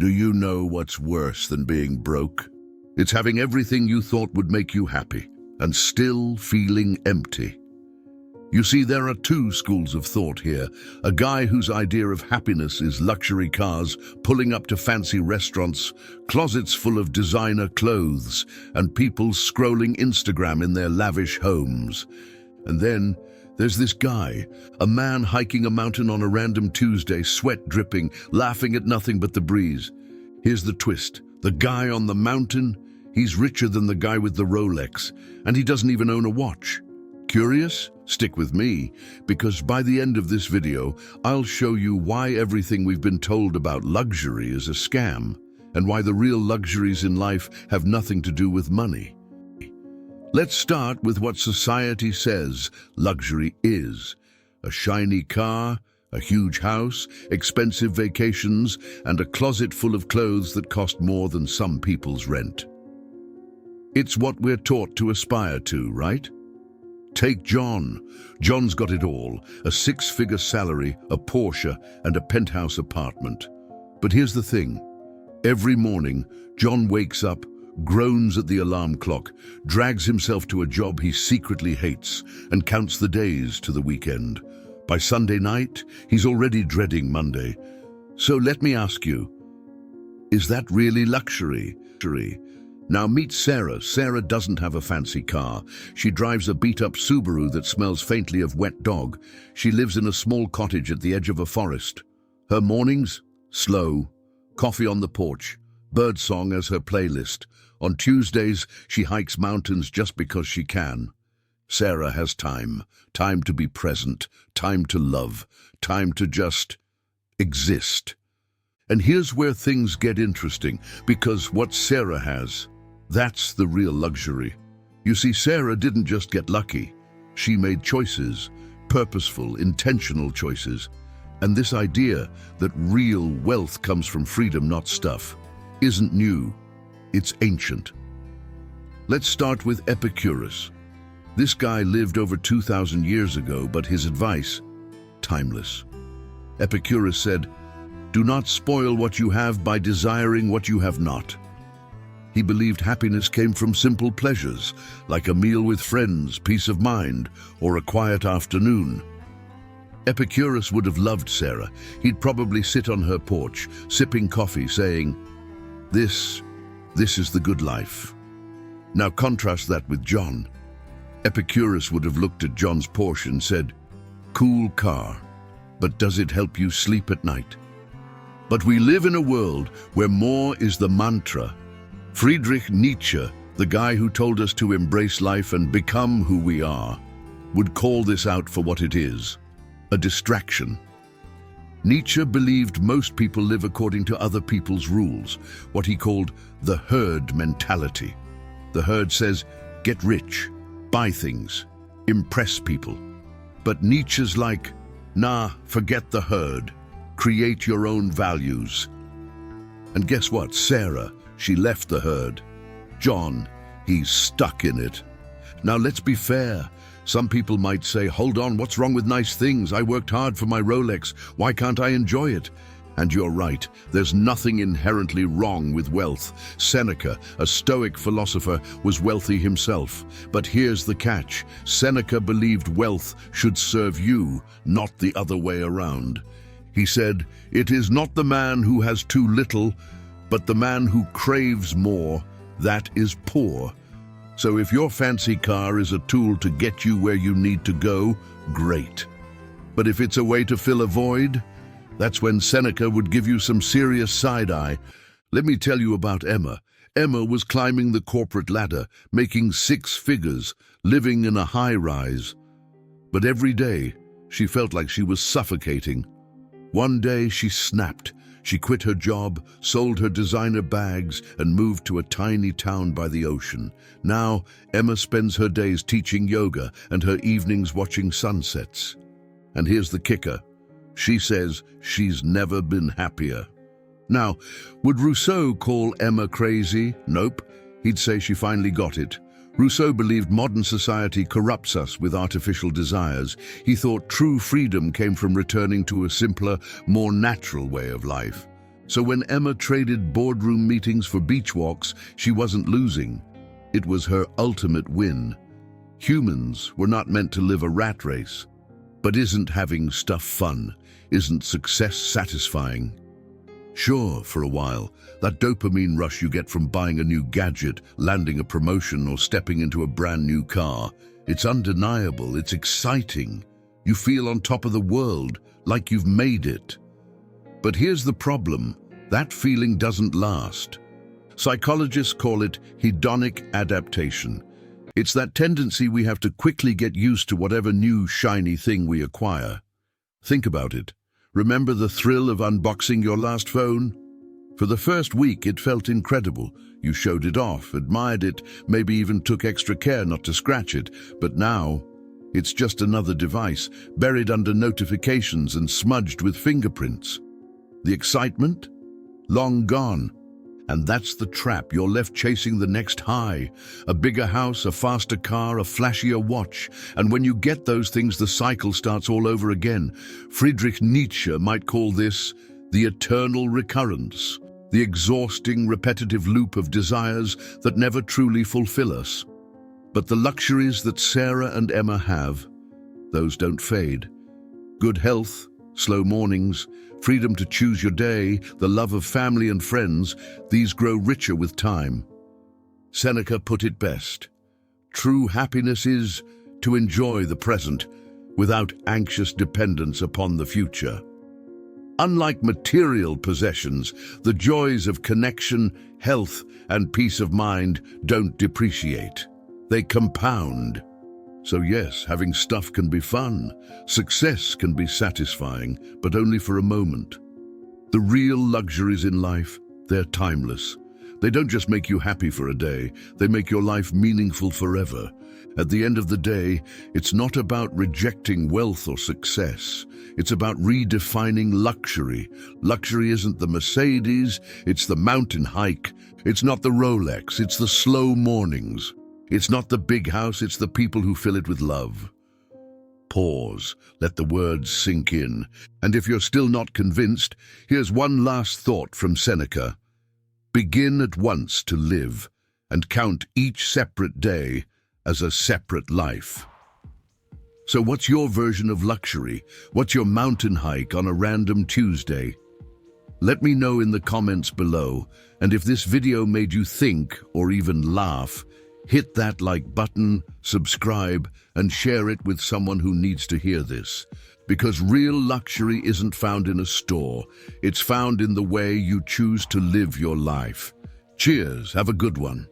Do you know what's worse than being broke? It's having everything you thought would make you happy and still feeling empty. You see, there are two schools of thought here. A guy whose idea of happiness is luxury cars, pulling up to fancy restaurants, closets full of designer clothes, and people scrolling Instagram in their lavish homes. And then there's this guy, a man hiking a mountain on a random Tuesday, sweat dripping, laughing at nothing but the breeze. Here's the twist. The guy on the mountain, he's richer than the guy with the Rolex, and he doesn't even own a watch. Curious? Stick with me, because by the end of this video, I'll show you why everything we've been told about luxury is a scam, and why the real luxuries in life have nothing to do with money. Let's start with what society says luxury is. A shiny car, a huge house, expensive vacations, and a closet full of clothes that cost more than some people's rent. It's what we're taught to aspire to, right? Take John. John's got it all, a six-figure salary, a Porsche, and a penthouse apartment. But here's the thing. Every morning, John wakes up, groans at the alarm clock, drags himself to a job he secretly hates, and counts the days to the weekend. By Sunday night, he's already dreading Monday. So let me ask you, is that really luxury? Now meet Sarah. Sarah doesn't have a fancy car. She drives a beat-up Subaru that smells faintly of wet dog. She lives in a small cottage at the edge of a forest. Her mornings? Slow. Coffee on the porch. Birdsong as her playlist. On Tuesdays, she hikes mountains just because she can. Sarah has time. Time to be present. Time to love. Time to just exist. And here's where things get interesting, because what Sarah has, that's the real luxury. You see, Sarah didn't just get lucky. She made choices, purposeful, intentional choices. And this idea that real wealth comes from freedom, not stuff, isn't new. It's ancient. Let's start with Epicurus. This guy lived over 2,000 years ago, but his advice, timeless. Epicurus said, "Do not spoil what you have by desiring what you have not." He believed happiness came from simple pleasures, like a meal with friends, peace of mind, or a quiet afternoon. Epicurus would have loved Sarah. He'd probably sit on her porch, sipping coffee, saying, This is the good life." Now contrast that with John. Epicurus would have looked at John's Porsche and said, "Cool car, but does it help you sleep at night?" But we live in a world where more is the mantra. Friedrich Nietzsche, the guy who told us to embrace life and become who we are, would call this out for what it is, a distraction. Nietzsche believed most people live according to other people's rules, what he called the herd mentality. The herd says, get rich, buy things, impress people. But Nietzsche's like, nah, forget the herd. Create your own values. And guess what? Sarah, she left the herd. John, he's stuck in it. Now let's be fair. Some people might say, hold on, what's wrong with nice things? I worked hard for my Rolex. Why can't I enjoy it? And you're right, there's nothing inherently wrong with wealth. Seneca, a Stoic philosopher, was wealthy himself. But here's the catch. Seneca believed wealth should serve you, not the other way around. He said, "It is not the man who has too little, but the man who craves more, that is poor." So if your fancy car is a tool to get you where you need to go, great. But if it's a way to fill a void, that's when Seneca would give you some serious side-eye. Let me tell you about Emma. Emma was climbing the corporate ladder, making 6 figures, living in a high-rise. But every day, she felt like she was suffocating. One day she snapped. She quit her job, sold her designer bags, and moved to a tiny town by the ocean. Now, Emma spends her days teaching yoga and her evenings watching sunsets. And here's the kicker. She says she's never been happier. Now, would Rousseau call Emma crazy? Nope. He'd say she finally got it. Rousseau believed modern society corrupts us with artificial desires. He thought true freedom came from returning to a simpler, more natural way of life. So when Emma traded boardroom meetings for beach walks, she wasn't losing. It was her ultimate win. Humans were not meant to live a rat race. But isn't having stuff fun? Isn't success satisfying? Sure, for a while, that dopamine rush you get from buying a new gadget, landing a promotion, or stepping into a brand new car, it's undeniable, it's exciting. You feel on top of the world, like you've made it. But here's the problem, that feeling doesn't last. Psychologists call it hedonic adaptation. It's that tendency we have to quickly get used to whatever new shiny thing we acquire. Think about it. Remember the thrill of unboxing your last phone? For the first week, it felt incredible. You showed it off, admired it, maybe even took extra care not to scratch it. But now, it's just another device, buried under notifications and smudged with fingerprints. The excitement? Long gone. And that's the trap. You're left chasing the next high. A bigger house, a faster car, a flashier watch. And when you get those things, the cycle starts all over again. Friedrich Nietzsche might call this the eternal recurrence, the exhausting, repetitive loop of desires that never truly fulfill us. But the luxuries that Sarah and Emma have, those don't fade. Good health, slow mornings, freedom to choose your day, the love of family and friends, these grow richer with time. Seneca put it best. True happiness is to enjoy the present without anxious dependence upon the future. Unlike material possessions, the joys of connection, health, and peace of mind don't depreciate. They compound. So yes, having stuff can be fun. Success can be satisfying, but only for a moment. The real luxuries in life, they're timeless. They don't just make you happy for a day, they make your life meaningful forever. At the end of the day, it's not about rejecting wealth or success. It's about redefining luxury. Luxury isn't the Mercedes, it's the mountain hike. It's not the Rolex, it's the slow mornings. It's not the big house, it's the people who fill it with love. Pause, let the words sink in. And if you're still not convinced, here's one last thought from Seneca. Begin at once to live, and count each separate day as a separate life. So what's your version of luxury? What's your mountain hike on a random Tuesday? Let me know in the comments below, and if this video made you think or even laugh, hit that like button, subscribe, and share it with someone who needs to hear this. Because real luxury isn't found in a store. It's found in the way you choose to live your life. Cheers, have a good one.